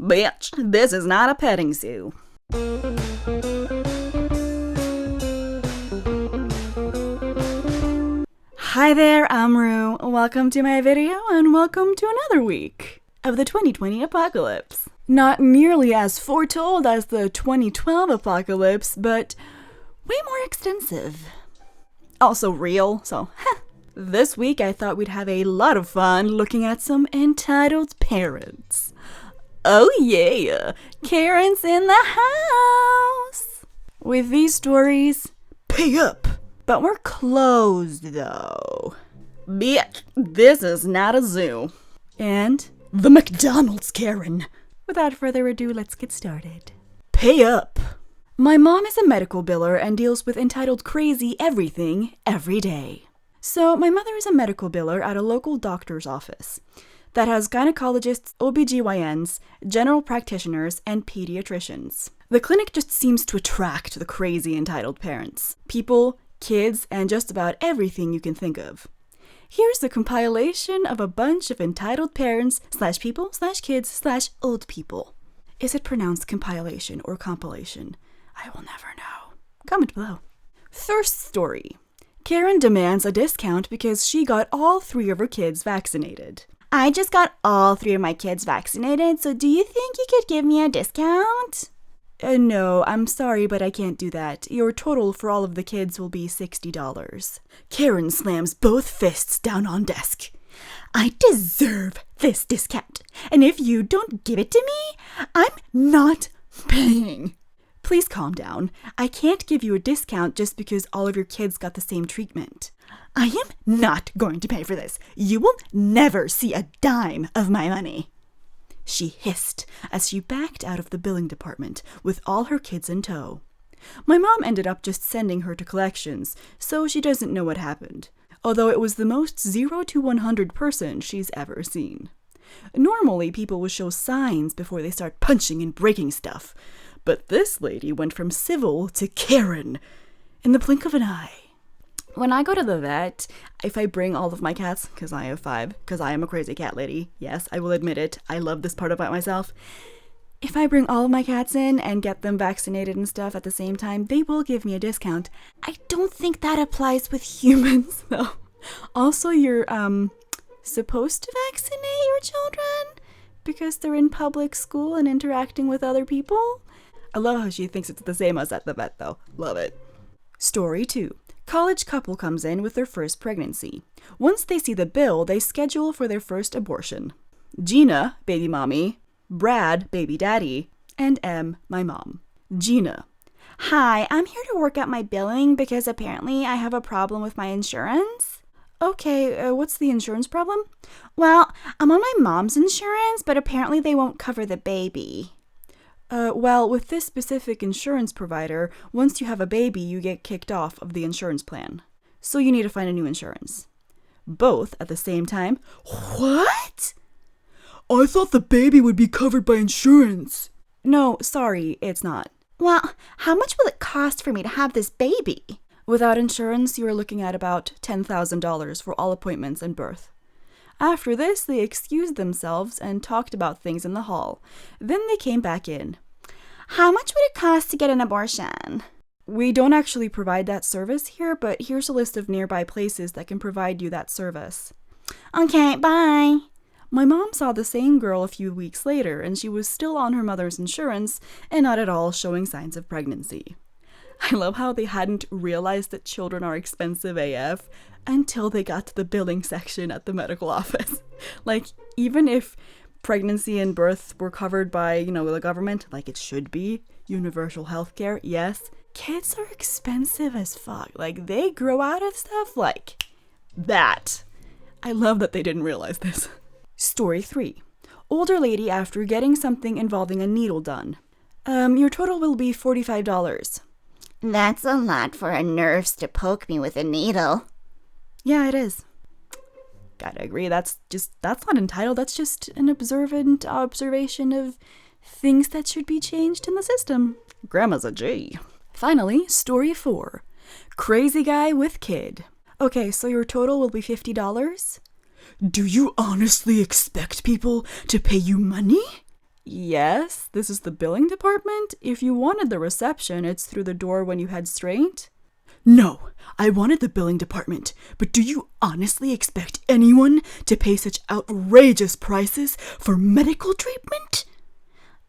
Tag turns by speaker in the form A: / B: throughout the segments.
A: Bitch, this is not a petting zoo. Hi there, I'm Roux. Welcome to my video and welcome to another week of the 2020 apocalypse. Not nearly as foretold as the 2012 apocalypse, but way more extensive. Also real, so This week I thought we'd have a lot of fun looking at some entitled parents. Oh yeah, Karen's in the house! With these stories, pay up! But we're closed though. Bitch, this is not a zoo. And the McDonald's, Karen. Without further ado, let's get started. Pay up! My mom is a medical biller and deals with entitled crazy everything every day. So my mother is a medical biller at a local doctor's office that has gynecologists, OBGYNs, general practitioners, and pediatricians. The clinic just seems to attract the crazy entitled parents. People, kids, and just about everything you can think of. Here's the compilation of a bunch of entitled parents / people / kids / old people. Is it pronounced compilation or compilation? I will never know. Comment below. First story. Karen demands a discount because she got all 3 of her kids vaccinated. I just got all 3 of my kids vaccinated, so do you think you could give me a discount? No, I'm sorry, but I can't do that. Your total for all of the kids will be $60. Karen slams both fists down on desk. I deserve this discount, and if you don't give it to me, I'm not paying. Please calm down. I can't give you a discount just because all of your kids got the same treatment. I am not going to pay for this. You will never see a dime of my money. She hissed as she backed out of the billing department with all her kids in tow. My mom ended up just sending her to collections, so she doesn't know what happened, although it was the most 0 to 100 person she's ever seen. Normally, people will show signs before they start punching and breaking stuff, but this lady went from civil to Karen in the blink of an eye. When I go to the vet, if I bring all of my cats, because I have 5, because I am a crazy cat lady, yes, I will admit it, I love this part about myself. If I bring all of my cats in and get them vaccinated and stuff at the same time, they will give me a discount. I don't think that applies with humans, though. Also, you're, supposed to vaccinate your children because they're in public school and interacting with other people. I love how she thinks it's the same as at the vet, though. Love it. Story 2. College couple comes in with their first pregnancy. Once they see the bill, they schedule for their first abortion. Gina, baby mommy, Brad, baby daddy, and M, my mom. Gina. Hi, I'm here to work out my billing because apparently I have a problem with my insurance. Okay, what's the insurance problem? Well, I'm on my mom's insurance, but apparently they won't cover the baby. Well, with this specific insurance provider, once you have a baby, you get kicked off of the insurance plan. So you need to find a new insurance. Both at the same time. What? I thought the baby would be covered by insurance. No, sorry, it's not. Well, how much will it cost for me to have this baby? Without insurance, you are looking at about $10,000 for all appointments and birth. After this, they excused themselves and talked about things in the hall. Then they came back in. How much would it cost to get an abortion? We don't actually provide that service here, but here's a list of nearby places that can provide you that service. Okay, bye. My mom saw the same girl a few weeks later, and she was still on her mother's insurance and not at all showing signs of pregnancy. I love how they hadn't realized that children are expensive AF until they got to the billing section at the medical office. Like, even if pregnancy and birth were covered by, the government, like it should be, universal healthcare, yes, kids are expensive as fuck. Like, they grow out of stuff like that. I love that they didn't realize this. Story 3. Older lady after getting something involving a needle done. Your total will be $45.
B: That's a lot for a nurse to poke me with a needle.
A: Yeah, it is. Gotta agree, that's not entitled, that's just an observant observation of things that should be changed in the system. Grandma's a G. Finally, story 4. Crazy guy with kid. Okay, so your total will be $50? Do you honestly expect people to pay you money? Yes, this is the billing department. If you wanted the reception, it's through the door when you head straight. No, I wanted the billing department, but do you honestly expect anyone to pay such outrageous prices for medical treatment?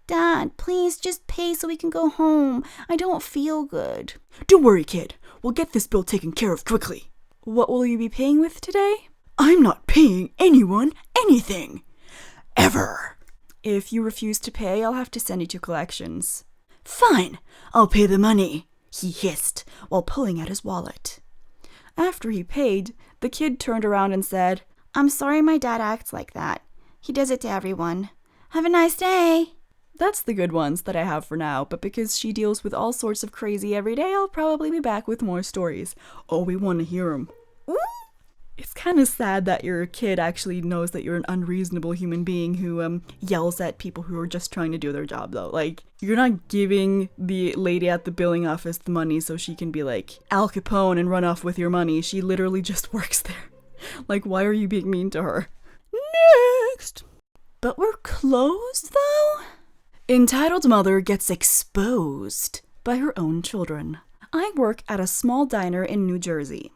B: Dad, please just pay so we can go home. I don't feel good.
A: Don't worry, kid. We'll get this bill taken care of quickly. What will you be paying with today? I'm not paying anyone anything. Ever. If you refuse to pay, I'll have to send you to collections. Fine, I'll pay the money, he hissed while pulling out his wallet. After he paid, the kid turned around and said,
B: I'm sorry my dad acts like that. He does it to everyone. Have a nice day.
A: That's the good ones that I have for now, but because she deals with all sorts of crazy every day, I'll probably be back with more stories. Oh, we want to hear them. Ooh. It's kind of sad that your kid actually knows that you're an unreasonable human being who yells at people who are just trying to do their job, though. Like, you're not giving the lady at the billing office the money so she can be like Al Capone and run off with your money. She literally just works there. Like, why are you being mean to her? Next! But we're closed, though? Entitled mother gets exposed by her own children. I work at a small diner in New Jersey.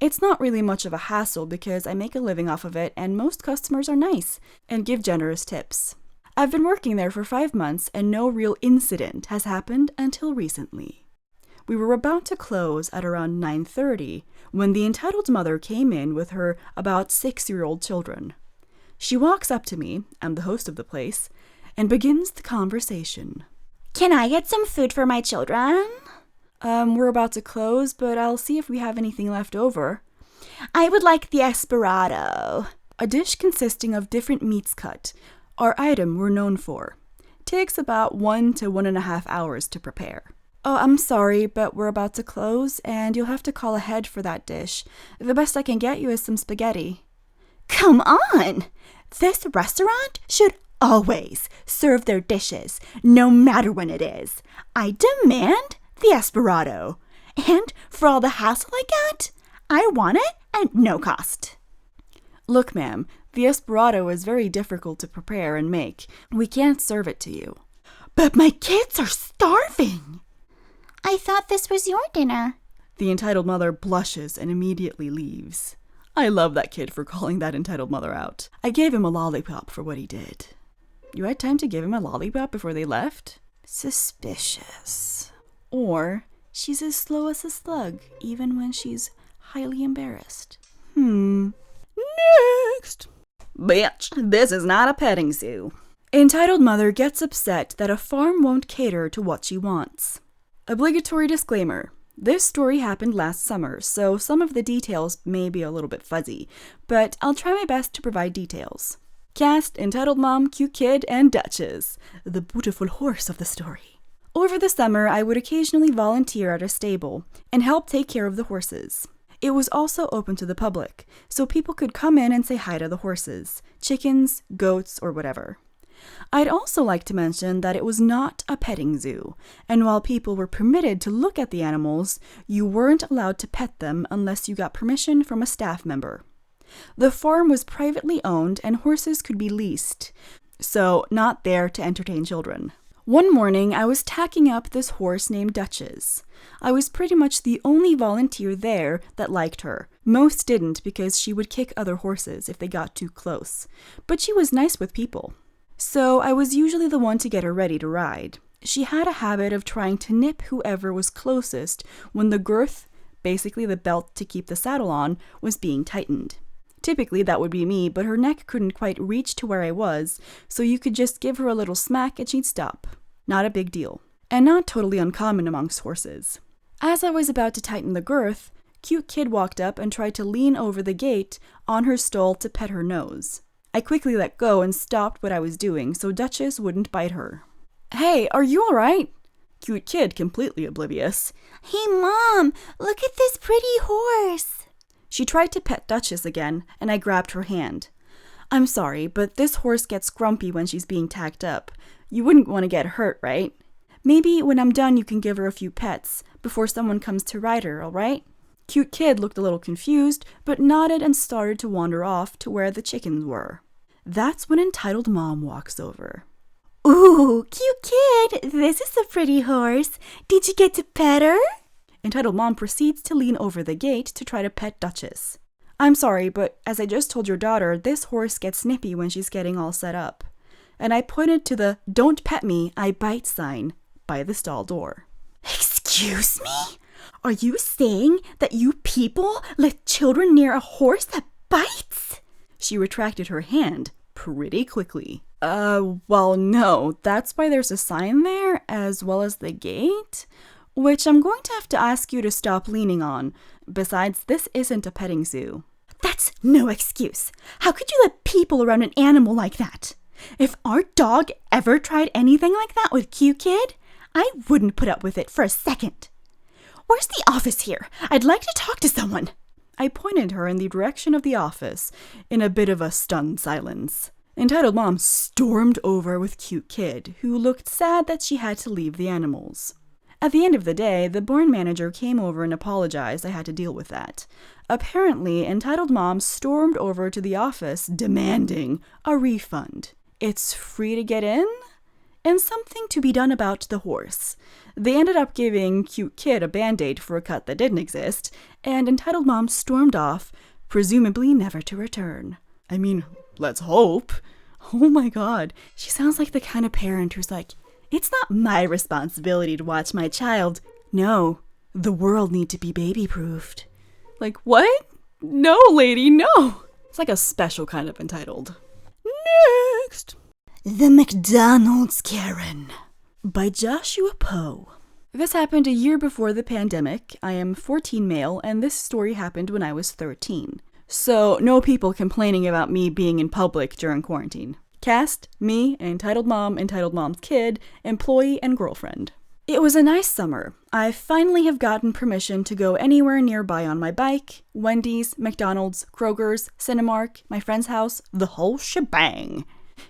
A: It's not really much of a hassle because I make a living off of it and most customers are nice and give generous tips. I've been working there for 5 months and no real incident has happened until recently. We were about to close at around 9:30 when the entitled mother came in with her about 6-year-old children. She walks up to me, I'm the host of the place, and begins the conversation.
B: Can I get some food for my children?
A: We're about to close, but I'll see if we have anything left over.
B: I would like the Esperado.
A: A dish consisting of different meats cut, our item we're known for. Takes about 1 to 1.5 hours to prepare. Oh, I'm sorry, but we're about to close, and you'll have to call ahead for that dish. The best I can get you is some spaghetti.
B: Come on! This restaurant should always serve their dishes, no matter when it is. I demand the Esperado. And for all the hassle I get, I want it at no cost.
A: Look, ma'am, the Esperado is very difficult to prepare and make. We can't serve it to you.
B: But my kids are starving. I thought this was your dinner.
A: The entitled mother blushes and immediately leaves. I love that kid for calling that entitled mother out. I gave him a lollipop for what he did. You had time to give him a lollipop before they left? Suspicious. Or she's as slow as a slug, even when she's highly embarrassed. Next! Bitch, this is not a petting zoo. Entitled mother gets upset that a farm won't cater to what she wants. Obligatory disclaimer. This story happened last summer, so some of the details may be a little bit fuzzy, but I'll try my best to provide details. Cast, entitled mom, cute kid, and Duchess, the beautiful horse of the story. Over the summer, I would occasionally volunteer at a stable and help take care of the horses. It was also open to the public, so people could come in and say hi to the horses, chickens, goats, or whatever. I'd also like to mention that it was not a petting zoo, and while people were permitted to look at the animals, you weren't allowed to pet them unless you got permission from a staff member. The farm was privately owned and horses could be leased, so not there to entertain children. One morning, I was tacking up this horse named Duchess. I was pretty much the only volunteer there that liked her. Most didn't because she would kick other horses if they got too close, but she was nice with people. So I was usually the one to get her ready to ride. She had a habit of trying to nip whoever was closest when the girth, basically the belt to keep the saddle on, was being tightened. Typically that would be me, but her neck couldn't quite reach to where I was, so you could just give her a little smack and she'd stop. Not a big deal. And not totally uncommon amongst horses. As I was about to tighten the girth, cute kid walked up and tried to lean over the gate on her stole to pet her nose. I quickly let go and stopped what I was doing so Duchess wouldn't bite her. Hey, are you alright? Cute kid, completely oblivious.
B: Hey Mom, look at this pretty horse.
A: She tried to pet Duchess again, and I grabbed her hand. I'm sorry, but this horse gets grumpy when she's being tacked up. You wouldn't want to get hurt, right? Maybe when I'm done you can give her a few pets before someone comes to ride her, alright? Cute kid looked a little confused, but nodded and started to wander off to where the chickens were. That's when entitled mom walks over.
B: Ooh, cute kid. This is a pretty horse. Did you get to pet her?
A: Entitled Mom proceeds to lean over the gate to try to pet Duchess. I'm sorry, but as I just told your daughter, this horse gets snippy when she's getting all set up. And I pointed to the "Don't pet me, I bite" sign by the stall door.
B: Excuse me? Are you saying that you people let children near a horse that bites?
A: She retracted her hand pretty quickly. Well, no, that's why there's a sign there, as well as the gate, which I'm going to have to ask you to stop leaning on. Besides, this isn't a petting zoo.
B: That's no excuse. How could you let people around an animal like that? If our dog ever tried anything like that with Q Kid, I wouldn't put up with it for a second. Where's the office here? I'd like to talk to someone.
A: I pointed her in the direction of the office, in a bit of a stunned silence. Entitled Mom stormed over with Cute Kid, who looked sad that she had to leave the animals. At the end of the day, the barn manager came over and apologized I had to deal with that. Apparently, Entitled Mom stormed over to the office demanding a refund. It's free to get in, and something to be done about the horse. They ended up giving Cute Kid a band-aid for a cut that didn't exist, and Entitled Mom stormed off, presumably never to return. I mean, let's hope. Oh my god, she sounds like the kind of parent who's like, it's not my responsibility to watch my child. No, the world need to be baby-proofed. Like, what? No, lady, no. It's like a special kind of entitled. Next.
B: The McDonald's Karen
A: by Joshua Poe. This happened a year before the pandemic. I am 14 male, and this story happened when I was 13. So, no people complaining about me being in public during quarantine. Cast, me, Entitled Mom's kid, employee, and girlfriend. It was a nice summer. I finally have gotten permission to go anywhere nearby on my bike. Wendy's, McDonald's, Kroger's, Cinemark, my friend's house, the whole shebang.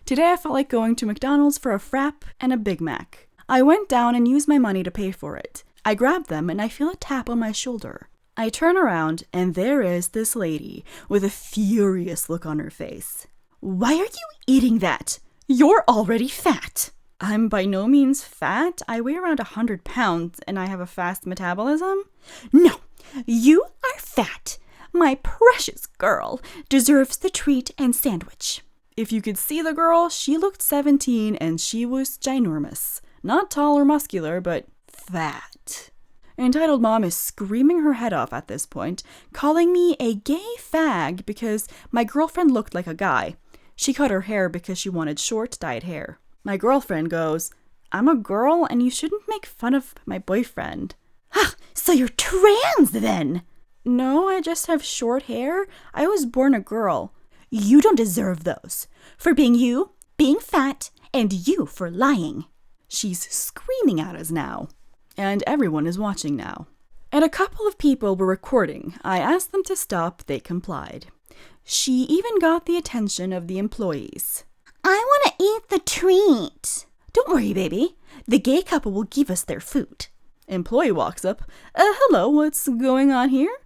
A: Today I felt like going to McDonald's for a frap and a Big Mac. I went down and used my money to pay for it. I grabbed them and I feel a tap on my shoulder. I turn around and there is this lady with a furious look on her face.
B: Why are you eating that? You're already fat.
A: I'm by no means fat. I weigh around 100 pounds and I have a fast metabolism.
B: No, you are fat. My precious girl deserves the treat and sandwich.
A: If you could see the girl, she looked 17 and she was ginormous. Not tall or muscular, but fat. Entitled Mom is screaming her head off at this point, calling me a gay fag because my girlfriend looked like a guy. She cut her hair because she wanted short, dyed hair. My girlfriend goes, I'm a girl and you shouldn't make fun of my boyfriend.
B: Ah, so you're trans then?
A: No, I just have short hair. I was born a girl.
B: You don't deserve those. For being you, being fat, and you for lying.
A: She's screaming at us now. And everyone is watching now. And a couple of people were recording. I asked them to stop. They complied. She even got the attention of the employees.
B: I want to eat the treat. Don't worry, baby. The gay couple will give us their food.
A: Employee walks up. Hello, what's going on here?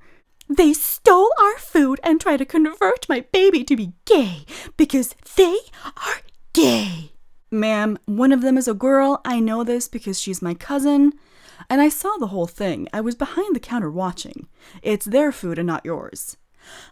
B: They stole our food and tried to convert my baby to be gay because they are gay.
A: Ma'am, one of them is a girl. I know this because she's my cousin. And I saw the whole thing. I was behind the counter watching. It's their food and not yours.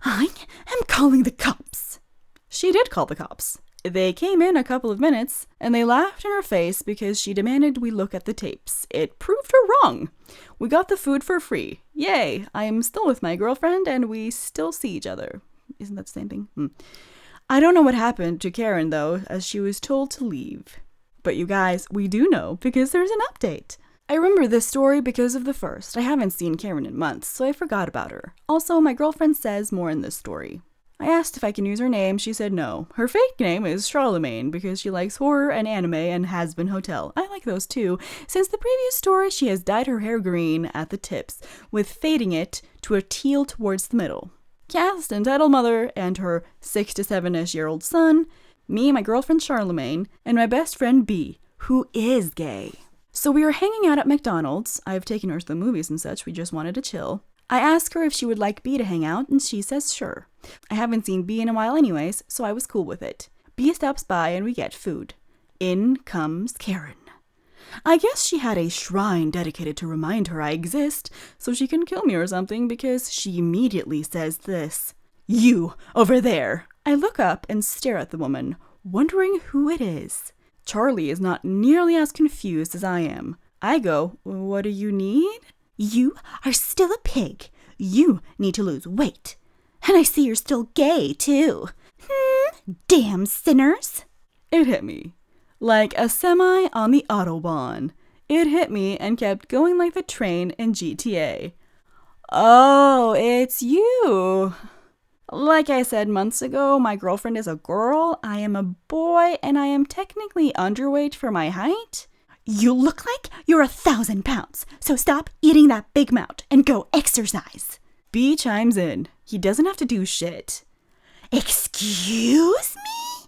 B: I am calling the cops.
A: She did call the cops. They came in a couple of minutes, and they laughed in her face because she demanded we look at the tapes. It proved her wrong. We got the food for free. Yay! I am still with my girlfriend, and we still see each other. Isn't that the same thing? I don't know what happened to Karen, though, as she was told to leave. But you guys, we do know because there's an update. I remember this story because of the first. I haven't seen Karen in months, so I forgot about her. Also, my girlfriend says more in this story. I asked if I can use her name. She said no. Her fake name is Charlemagne because she likes horror and anime and Has-Been Hotel. I like those too. Since the previous story, she has dyed her hair green at the tips, with fading it to a teal towards the middle. Cast Entitled Mother and her 6 to 7-ish-year-old son, me, my girlfriend Charlemagne, and my best friend B, who is gay. So we were hanging out at McDonald's. I've taken her to the movies and such. We just wanted to chill. I asked her if she would like B to hang out, and she says sure. I haven't seen B in a while anyways, so I was cool with it. B stops by and we get food. In comes Karen. I guess she had a shrine dedicated to remind her I exist, so she can kill me or something, because she immediately says this. You, over there. I look up and stare at the woman, wondering who it is. Charlie is not nearly as confused as I am. I go, what do you need?
B: You are still a pig. You need to lose weight. And I see you're still gay, too. Damn sinners.
A: It hit me. Like a semi on the Autobahn. It hit me and kept going like the train in GTA. Oh, it's you. Like I said months ago, my girlfriend is a girl, I am a boy, and I am technically underweight for my height.
B: You look like you're 1,000 pounds, so stop eating that big mouth and go exercise.
A: B chimes in. He doesn't have to do shit.
B: Excuse me?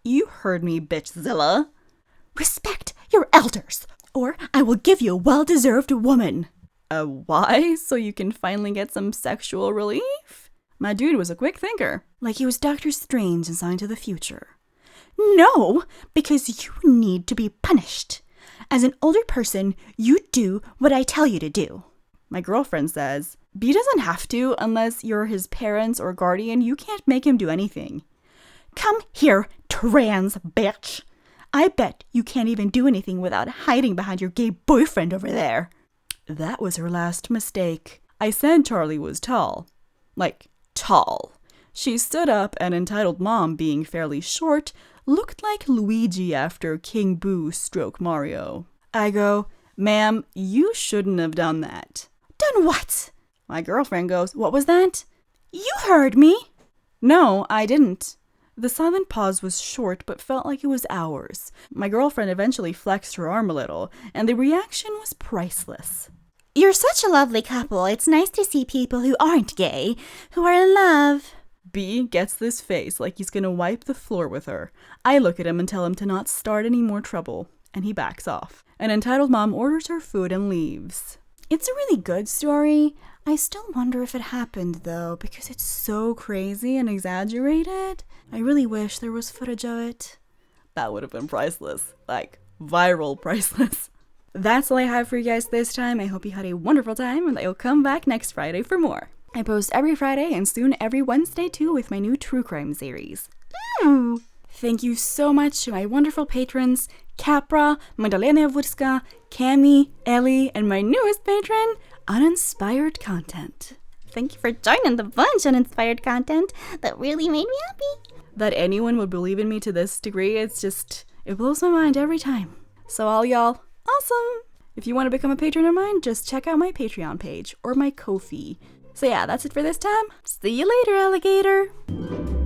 A: You heard me, bitchzilla.
B: Respect your elders, or I will give you a well-deserved woman.
A: Why? So you can finally get some sexual relief? My dude was a quick thinker. Like he was Dr. Strange assigned to the future.
B: No, because you need to be punished. As an older person, you do what I tell you to do.
A: My girlfriend says, B doesn't have to unless you're his parents or guardian. You can't make him do anything.
B: Come here, trans bitch. I bet you can't even do anything without hiding behind your gay boyfriend over there.
A: That was her last mistake. I said Charlie was tall. Like, tall. She stood up and entitled Mom, being fairly short, looked like Luigi after King Boo stroke Mario. I go, ma'am, you shouldn't have done that.
B: Done what?
A: My girlfriend goes, what was that?
B: You heard me.
A: No, I didn't. The silent pause was short, but felt like it was hours. My girlfriend eventually flexed her arm a little, and the reaction was priceless.
B: You're such a lovely couple. It's nice to see people who aren't gay, who are in love.
A: B gets this face like he's gonna wipe the floor with her. I look at him and tell him to not start any more trouble, and he backs off. An entitled mom orders her food and leaves. It's a really good story. I still wonder if it happened, though, because it's so crazy and exaggerated. I really wish there was footage of it. That would have been priceless. Like, viral priceless. That's all I have for you guys this time. I hope you had a wonderful time and that you'll come back next Friday for more. I post every Friday and soon every Wednesday too with my new true crime series.
B: Ooh.
A: Thank you so much to my wonderful patrons, Capra, Magdalena Wódka, Cami, Ellie, and my newest patron, Uninspired Content.
B: Thank you for joining the bunch, Uninspired Content. That really made me happy.
A: That anyone would believe in me to this degree, it blows my mind every time. So all y'all, awesome! If you want to become a patron of mine, just check out my Patreon page or my Ko-fi. So yeah, that's it for this time. See you later, alligator!